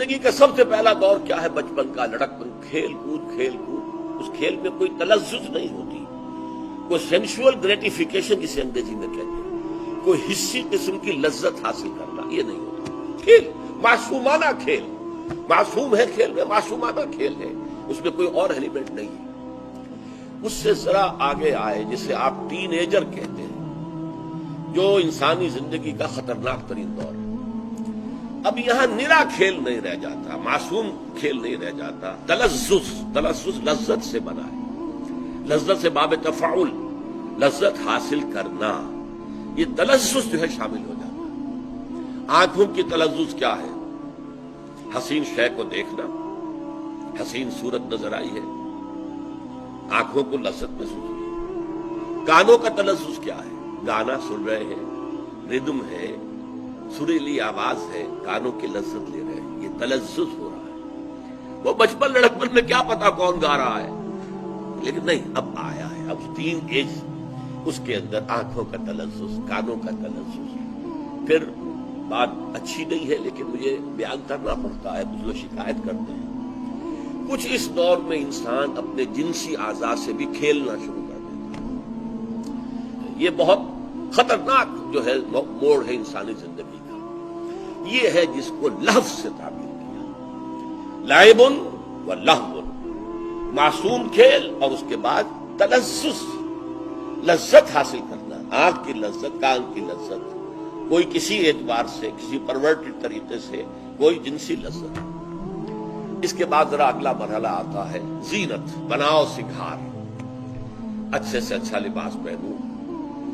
زندگی کا سب سے پہلا دور کیا ہے؟ بچپن کا، لڑکپن، کھیل کود۔ اس کھیل میں کوئی تلذذ نہیں ہوتی، کوئی سینشول گریٹیفیکیشن جسے انگریزی میں کہتے ہیں، کوئی حصی قسم کی لذت حاصل کرنا، یہ نہیں ہوتا۔ کھیل معصومانہ کھیل، معصوم ہے کھیل میں، معصومانہ کھیل ہے، اس میں کوئی اور ایلیمنٹ نہیں ہے۔ اس سے ذرا آگے آئے جسے آپ ٹین ایجر کہتے ہیں، جو انسانی زندگی کا خطرناک ترین دور ہے۔ اب یہاں نرا کھیل نہیں رہ جاتا، معصوم کھیل نہیں رہ جاتا، تلذذ لذت سے بنا ہے، لذت سے باب تفاعل، لذت حاصل کرنا، یہ تلذذ جو ہے شامل ہو جاتا ہے۔ آنکھوں کی تلذذ کیا ہے؟ حسین شے کو دیکھنا، حسین صورت نظر آئی ہے، آنکھوں کو لذت محسوس ہوئی۔ کانوں کا تلذذ کیا ہے؟ گانا سن رہے ہیں، ردم ہے، سریلی آواز ہے، کانوں کی لذت لے رہے ہیں، یہ تلذذ ہو رہا ہے۔ وہ بچپن لڑکپن میں کیا پتا کون گا رہا ہے، لیکن نہیں، اب آیا ہے، اب ٹین ایج، اس کے اندر آنکھوں کا تلذذ، کانوں کا تلذذ۔ پھر بات اچھی نہیں ہے لیکن مجھے بیان کرنا پڑتا ہے، کچھ لوگ شکایت کرتے ہیں، کچھ اس دور میں انسان اپنے جنسی اعضاء سے بھی کھیلنا شروع کر دیتا ہے۔ یہ بہت خطرناک جو ہے موڑ ہے انسانی زندگی کا۔ یہ ہے جس کو لہو سے تعبیر کیا، لعب و لہو، معصوم کھیل اور اس کے بعد تلذذ، لذت حاصل کرنا، آنکھ کی لذت، کان کی لذت، کوئی کسی اعتبار سے، کسی پرورٹڈ طریقے سے کوئی جنسی لذت۔ اس کے بعد ذرا اگلا مرحلہ آتا ہے زینت، بناؤ سنگھار، اچھے سے اچھا لباس پہنوں،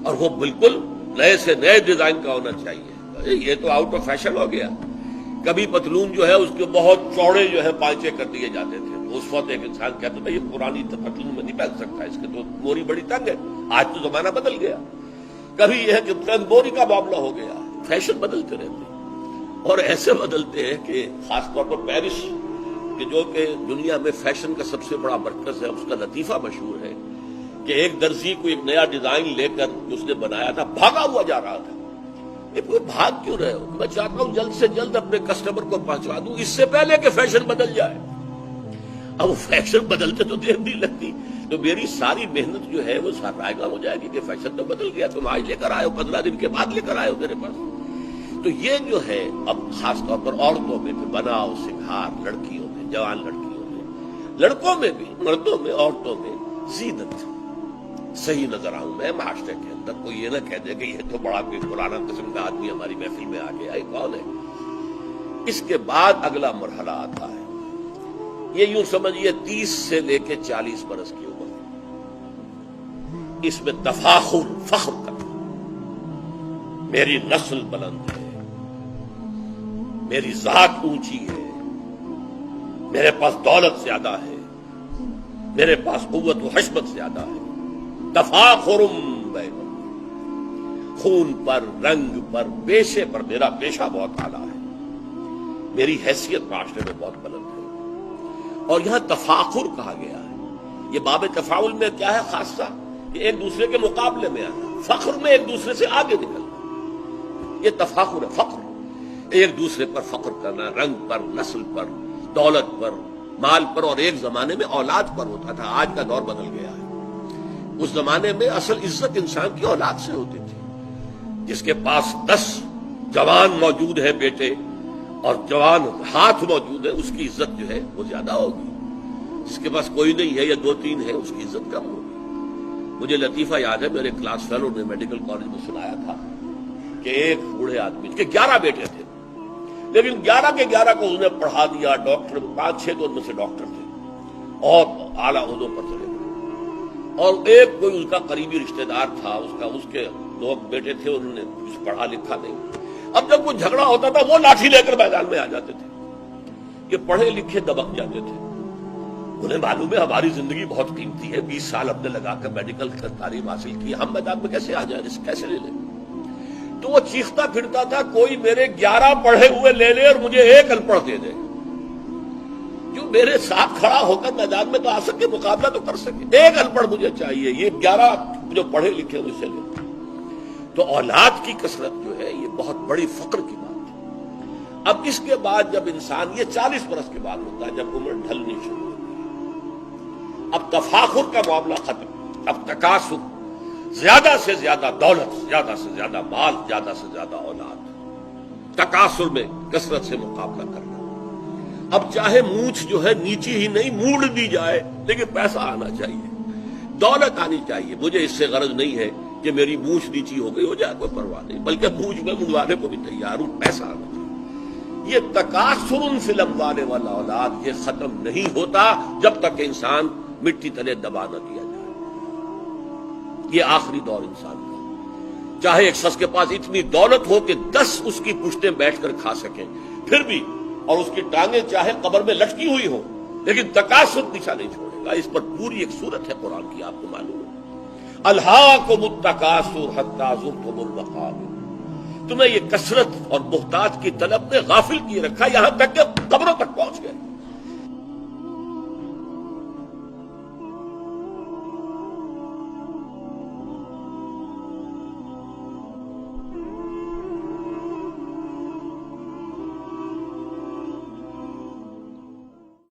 اور وہ بالکل نئے سے نئے ڈیزائن کا ہونا چاہیے۔ یہ تو آؤٹ آف فیشن ہو گیا۔ کبھی پتلون جو ہے اس کے بہت چوڑے جو ہے پانچے کر دیے جاتے تھے، اس وقت ایک انسان کہتا تھا یہ پرانی پتلون میں نہیں پہن سکتا، اس کے تو موری بڑی تنگ ہے۔ آج تو زمانہ بدل گیا، کبھی یہ ہے کہ تنگ موری کا معاملہ ہو گیا۔ فیشن بدلتے رہتے ہیں، اور ایسے بدلتے ہیں کہ خاص طور پر پیرس کہ جو کہ دنیا میں فیشن کا سب سے بڑا مرکز ہے، اس کا لطیفہ مشہور ہے کہ ایک درزی کو ایک نیا ڈیزائن لے کر اس نے بنایا تھا، بھاگا ہوا جا رہا تھا۔ بھاگ کیوں رہے ہو؟ میں چاہتا ہوں جلد سے جلد اپنے کسٹمر کو پہنچوا دوں اس سے پہلے کہ فیشن بدل جائے۔ اب فیشن بدلتے تو دیر نہیں لگتی، تو میری ساری محنت جو ہے وہ رائے گاں ہو جائے گی کہ فیشن تو بدل گیا، تم آج لے کر آئے ہو، 15 دن کے بعد لے کر آئے ہو میرے پاس۔ تو یہ جو ہے اب خاص طور پر عورتوں میں بھی بناؤ سنگھار، لڑکیوں میں، جوان لڑکیوں میں، لڑکوں میں بھی، مردوں میں، عورتوں میں زینت صحیح نظر آؤں میں معاشرے کے اندر۔ کوئی یہ نہ کہہ دے کہ یہ تو بڑا کوئی پرانا قسم کا آدمی ہماری محفل میں آ گیا، یہ کون ہے؟ اس کے بعد اگلا مرحلہ آتا ہے، یہ یوں سمجھیے 30 سے لے کے 40 برس کی عمر، اس میں تفاخر، فخر کرنا، میری نسل بلند ہے، میری ذات اونچی ہے، میرے پاس دولت زیادہ ہے، میرے پاس قوت و حشمت زیادہ ہے، تفاخرم بینکم، خون پر، رنگ پر، پیشے پر میرا پیشہ بہت اعلیٰ ہے، میری حیثیت معاشرے میں بہت بلند ہے۔ اور یہاں تفاخر کہا گیا ہے، یہ باب تفاعل میں کیا ہے خاصہ کہ ایک دوسرے کے مقابلے میں آنا، فخر میں ایک دوسرے سے آگے نکلنا، یہ تفاخر ہے، فخر، ایک دوسرے پر فخر کرنا، رنگ پر، نسل پر، دولت پر، مال پر، اور ایک زمانے میں اولاد پر ہوتا تھا، آج کا دور بدل گیا ہے۔ اس زمانے میں اصل عزت انسان کی اولاد سے ہوتی تھی، جس کے پاس 10 جوان موجود ہیں بیٹے اور جوان ہاتھ موجود ہے، اس کی عزت جو ہے وہ زیادہ ہوگی، جس کے پاس کوئی نہیں ہے یا 2-3 ہے اس کی عزت کم ہوگی۔ مجھے لطیفہ یاد ہے، میرے کلاس فیلو نے میڈیکل کالج میں سنایا تھا کہ ایک بوڑھے آدمی کے 11 بیٹے تھے، لیکن 11 کے 11 کو اس نے پڑھا دیا، ڈاکٹر 5-6 تو ان میں سے ڈاکٹر تھے اور اعلیٰ عہدوں پر چلے گئے، اور ایک کوئی اس کا قریبی رشتہ دار تھا، اس کے 2 بیٹے تھے، انہوں نے کچھ پڑھا لکھا نہیں۔ اب جب کوئی جھگڑا ہوتا تھا وہ لاٹھی لے کر میدان میں آ جاتے تھے، یہ پڑھے لکھے دبک جاتے تھے، انہیں معلوم ہے ہماری زندگی بہت قیمتی ہے، 20 سال ہم نے لگا کر میڈیکل تعلیم حاصل کی، ہم میدان میں کیسے آ جائیں، اس کیسے لے لیں؟ تو وہ چیختا پھرتا تھا کوئی میرے 11 پڑھے ہوئے لے لے اور مجھے ایک ان پڑھ دے دے، جو میرے ساتھ کھڑا ہو کر میدان میں تو آ سکے، مقابلہ تو کر سکے، ایک ان پڑھ مجھے چاہیے، یہ 11 جو پڑھے لکھے مجھ سے لے۔ تو اولاد کی کثرت جو ہے یہ بہت بڑی فخر کی بات ہے۔ اب اس کے بعد جب انسان، یہ 40 برس کے بعد ہوتا ہے جب عمر ڈھلنی شروع ہوتی ہے، اب تفاخر کا معاملہ ختم، اب تکاثر، زیادہ سے زیادہ دولت، زیادہ سے زیادہ مال، زیادہ سے زیادہ اولاد، تکاثر میں کثرت سے مقابلہ کرنا۔ اب چاہے مونچھ جو ہے نیچی ہی نہیں موڑ دی جائے، لیکن پیسہ آنا چاہیے، دولت آنی چاہیے۔ مجھے اس سے غرض نہیں ہے کہ میری مونچھ نیچی ہو گئی ہو جائے، کوئی پرواہ نہیں، بلکہ مونچھ میں منڈوانے کو بھی تیار ہوں، پیسہ آنا چاہیے۔ یہ تکاثر فی الاموال والاولاد یہ ختم نہیں ہوتا جب تک انسان مٹی تلے دبا نہ دیا جائے۔ یہ آخری دور انسان کا، چاہے ایک شخص کے پاس اتنی دولت ہو کہ 10 اس کی پشتیں بیٹھ کر کھا سکیں پھر بھی، اور اس کی ٹانگیں چاہے قبر میں لٹکی ہوئی ہوں، لیکن تکاثر پیچھا نہیں چھوڑے گا۔ اس پر پوری ایک سورت ہے قرآن کی، آپ کو معلوم ہے، الہاکم التکاثر حتی زرتم المقابر، تمہیں یہ کثرت اور محتاج کی طلب نے غافل کیے رکھا، یہاں تک کہ قبر